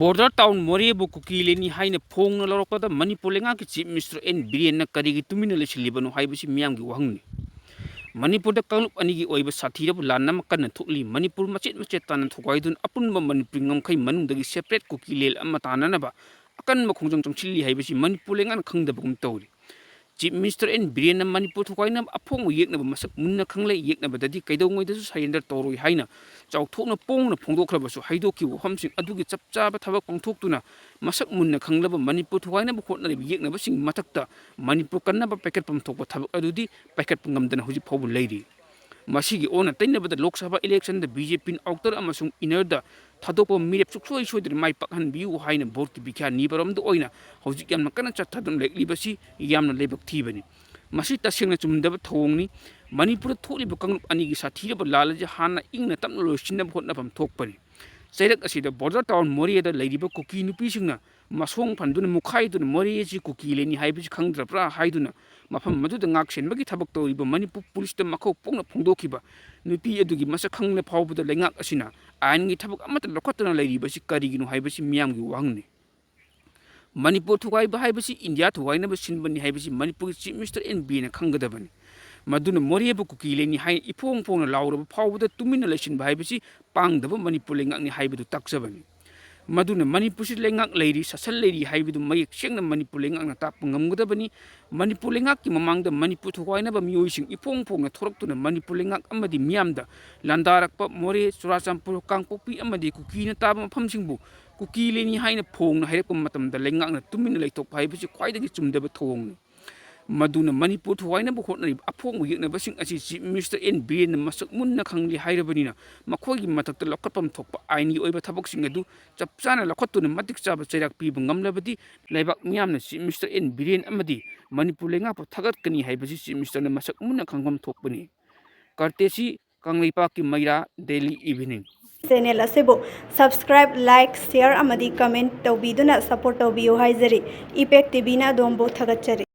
Border town Morebu Kukileni Haina Pong Loroka, Manipur Lenga, Chief Mr. N. Brian Karigi Tuminalish Libano Hibisi Miamgi Wang. Manipur the Kalup Anigi Oiba Satira Lanam Kanatuli, Manipur Machet Machetan and Tukaidun upon Manipringam Kai Manum, the separate Kukilel Amatanaba, Akan Makung Chili Hibisi Manipuling and Kung the Bum Tori. Chief Mr. N. Brian Manipur Tukainam upon Yekna Masak Muna Kangle Yekna, but the Dikaido with the Sayan Toro Haina. Chao Tona Pong, Pongo Clubs, Haidoki, Homsing, Aduki Chapcha, Tabak on Tokuna, Masak Muna Kanglaba, Manipur Tukainam, Kotna, Yekna, Sing Matakta, Manipur Kanaba packet from Topa Tabak Adudi, packet from Gamdan, who's a poor lady. Masigi on a tender but the Loksaba election, the BJP outer Amasung Inerda, Tadopo Mirep Sukso showed the my Pakan view, Hine, Borti Bika, Nibaram the Oina, Hosiki Makana Chatadum like Libasi, Yam Labor Tibani. Masita Singh Chumdaba Tongni, Manipur totally become Anigi Satira, but Lalaja Hana in a Tamil Shinam Hotnapam Tokpari. Said that the border town Moria, the Ladybug Cookie Nupishina, Masong Panduna Mukai to the Moria Cookie, Lenny Hibis Kangra, Haiduna, Mapam Madu the Nakshan, Magi Tabakto, Manipur Police the Mako Pona Pondokiba, Nupi to give Masakang the power with the Lenga Asina, and Tabak Amata Lokotana lady, but she carried in Hibisi Miamgi Wangi. Manipur to Wai Bahibisi, India to Wainaba Sinbani Hibisi, Manipur, Mr. N. being a Kangadaban. Maduna Moriabu Cookie Lenny High Ipong Pona Laura power the tumination Bahibisi, Pang the Manipuling and Hibe to Taxaban. Maduna Manipusi Lengak lady, Sasal lady Hibe to May Shang the Manipuling and Tapangam Gudabani, Manipulingaki among the Manipur to Wainaba musing Ipong Pong a torque to the Manipulingak Amadi Miamda, Landarak More, Surasampur Kangpopi Amadi Cookie Tabam Pumsingbu. Cookie Lenny Hine Pong, Helpamatam, the Lengang, 2 minutes of Hibe, quite a gitsum de Tong. Maduna Manipur to Wainaba Hotnari, upon we never sing as Mr. N. B. and Masak Muna Kangli Hyderabina, Makogi Matak the Lokapam Top, I knew over Taboxing ado, Japsana Lokoto, the Matic Sab, Sedak people, Gamlabadi, Labak Miam, Mr. N. B. and Amadi, Manipuling up Tagat Kani Hibasi, Mr. Masak Muna Kangam Topani. Cartesi, Kangli Paki Maira, daily evening. Channel asibo subscribe, like, share, amadi comment tawbiduna support tawbiyo haizari. Impact TV na dombo thagachari.